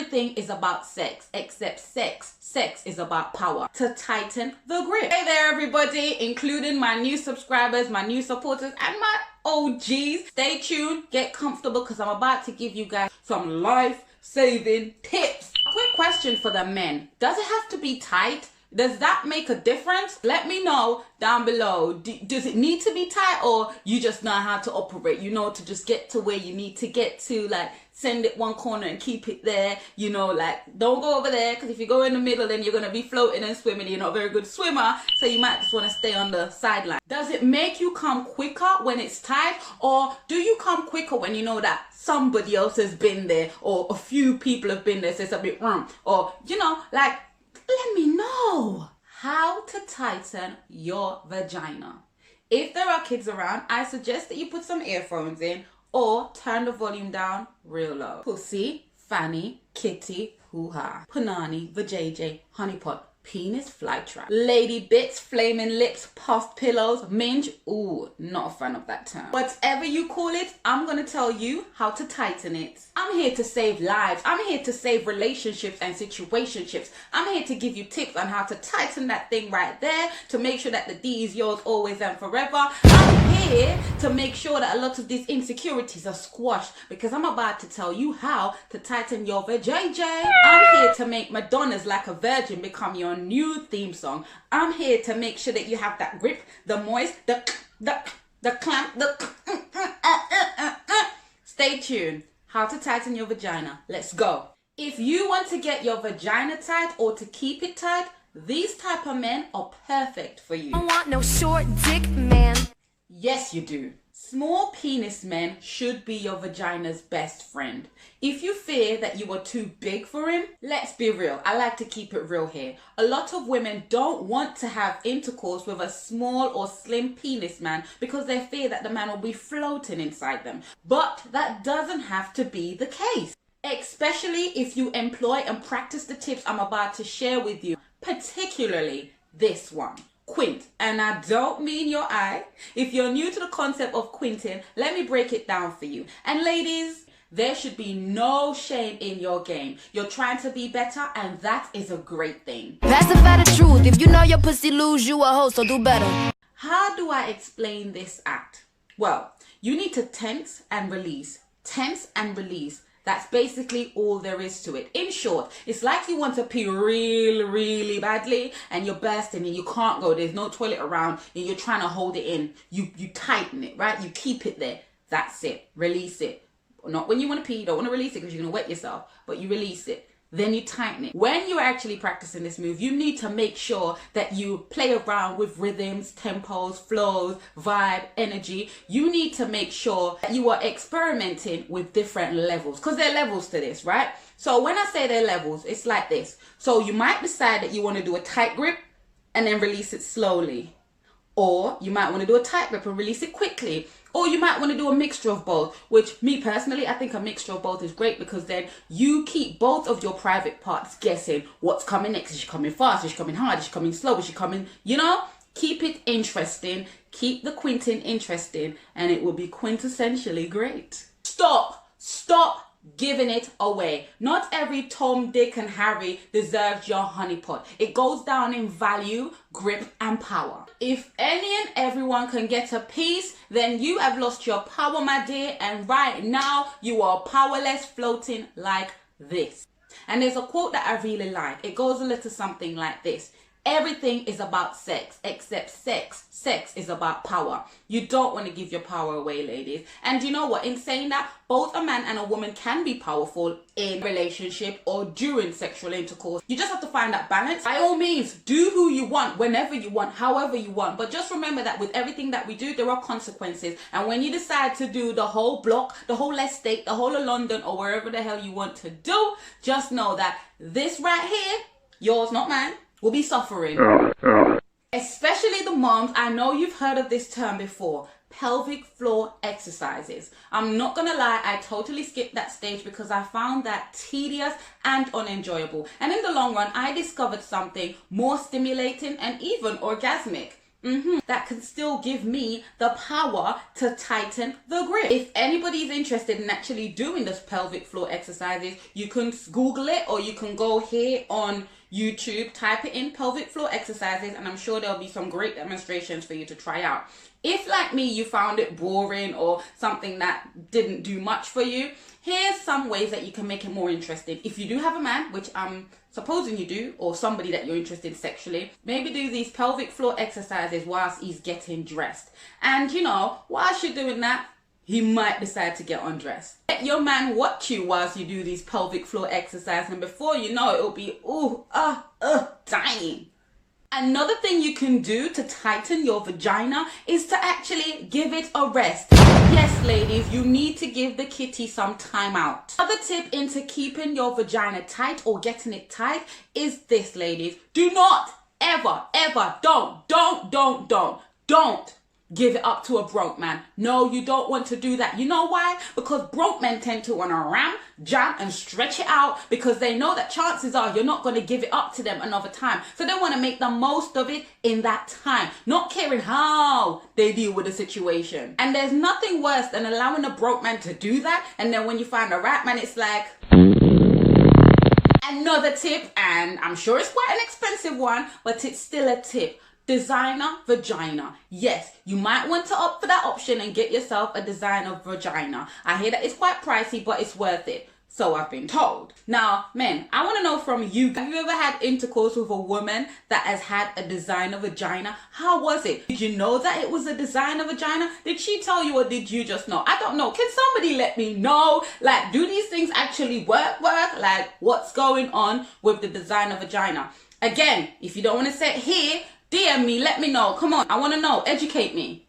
Everything is about sex, except sex. Sex is about power. To tighten the grip. Hey there, everybody, including my new subscribers, my new supporters, and my OGs. Stay tuned, get comfortable, because I'm about to give you guys some life-saving tips. Quick question for the men. Does it have to be tight? Does that make a difference? Let me know down below. Does it need to be tight, or you just know how to operate? You know, to just get to where you need to get to, like send it one corner and keep it there. You know, like don't go over there, because if you go in the middle, then you're going to be floating and swimming. You're not a very good swimmer, so you might just want to stay on the sideline. Does it make you come quicker when it's tight, or do you come quicker when you know that somebody else has been there, or a few people have been there, so it's a bit or you know, like, let me know how to tighten your vagina. If there are kids around, I suggest that you put some earphones in or turn the volume down real low. Pussy, fanny, kitty, hoo-ha, punani, vajayjay, honeypot, penis, flytrap, lady bits, flaming lips, puffed pillows, minge. Ooh, not a fan of that term. Whatever you call it, I'm gonna tell you how to tighten it. I'm here to save lives. I'm here to save relationships and situationships. I'm here to give you tips on how to tighten that thing right there, to make sure that the D is yours always and forever. I'm here to make sure that a lot of these insecurities are squashed, because I'm about to tell you how to tighten your vajayjay. I'm here to make Madonna's Like a Virgin become your new theme song. I'm here to make sure that you have that grip, the moist, the clamp, Stay tuned. How to tighten your vagina. Let's go. If you want to get your vagina tight or to keep it tight, these type of men are perfect for you. I want no short dick man. Yes, you do. Small penis men should be your vagina's best friend. If you fear that you are too big for him, let's be real. I like to keep it real here. A lot of women don't want to have intercourse with a small or slim penis man because they fear that the man will be floating inside them. But that doesn't have to be the case. Especially if you employ and practice the tips I'm about to share with you, particularly this one. Quint, and I don't mean your eye. If you're new to the concept of quinting, let me break it down for you. And ladies, there should be no shame in your game. You're trying to be better, and that is a great thing. That's the fatter truth. If you know your pussy lose, you a hoe, so do better. How do I explain this act? Well, you need to tense and release. Tense and release. That's basically all there is to it. In short, it's like you want to pee really badly and you're bursting and you can't go. There's no toilet around and you're trying to hold it in. You tighten it, right? You keep it there. That's it. Release it. Not when you want to pee. You don't want to release it because you're going to wet yourself, but you release it. Then you tighten it. When you're actually practicing this move, you need to make sure that you play around with rhythms, tempos, flows, vibe, energy. You need to make sure that you are experimenting with different levels, because there are levels to this, right? So when I say there are levels, it's like this. So you might decide that you want to do a tight grip and then release it slowly. Or you might want to do a tight grip and release it quickly. Or you might want to do a mixture of both, which me personally, I think a mixture of both is great, because then you keep both of your private parts guessing what's coming next. Is she coming fast? Is she coming hard? Is she coming slow? Is she coming, you know? Keep it interesting. Keep the quinting interesting, and it will be quintessentially great. Stop giving it away. Not every Tom, Dick and Harry deserves your honeypot. It goes down in value, grip and power. If any and everyone can get a piece, then you have lost your power, my dear, and right now you are powerless, floating like this. And there's a quote that I really like. It goes a little something like this. Everything is about sex, except sex. Sex is about power. You don't want to give your power away, ladies. And you know what? In saying that, both a man and a woman can be powerful in a relationship or during sexual intercourse. You just have to find that balance. By all means, do who you want, whenever you want, however you want. But just remember that with everything that we do, there are consequences. And when you decide to do the whole block, the whole estate, the whole of London, or wherever the hell you want to do, just know that this right here, yours, not mine, will be suffering. Especially the moms. I know you've heard of this term before. Pelvic floor exercises. I'm not gonna lie, I totally skipped that stage because I found that tedious and unenjoyable. And in the long run, I discovered something more stimulating and even orgasmic. that can still give me the power to tighten the grip. If anybody's interested in actually doing this pelvic floor exercises, you can Google it, or you can go here on YouTube, type it in pelvic floor exercises, and I'm sure there'll be some great demonstrations for you to try out. If, like me, you found it boring or something that didn't do much for you, here's some ways that you can make it more interesting. If you do have a man, which I'm supposing you do, or somebody that you're interested sexually, maybe do these pelvic floor exercises whilst he's getting dressed. And you know, whilst you're doing that, he might decide to get undressed. Let your man watch you whilst you do these pelvic floor exercises, and before you know it, it'll be dying. Another thing you can do to tighten your vagina is to actually give it a rest. Yes, ladies, you need to give the kitty some time out. Another tip into keeping your vagina tight or getting it tight is this, ladies. Do not ever, don't give it up to a broke man. No, you don't want to do that. You know why? Because broke men tend to want to ram, jam, and stretch it out because they know that chances are you're not going to give it up to them another time. So they want to make the most of it in that time, not caring how they deal with the situation. And there's nothing worse than allowing a broke man to do that, and then when you find a right man, it's like... Another tip, and I'm sure it's quite an expensive one, but it's still a tip. Designer vagina. Yes, you might want to opt for that option and get yourself a designer vagina. I hear that it's quite pricey, but it's worth it. So I've been told. Now, men, I want to know from you, have you ever had intercourse with a woman that has had a designer vagina? How was it? Did you know that it was a designer vagina? Did she tell you, or did you just know? I don't know. Can somebody let me know? Like, do these things actually work? Like, what's going on with the designer vagina? Again, if you don't want to say it here, DM me, let me know. Come on, I want to know. Educate me.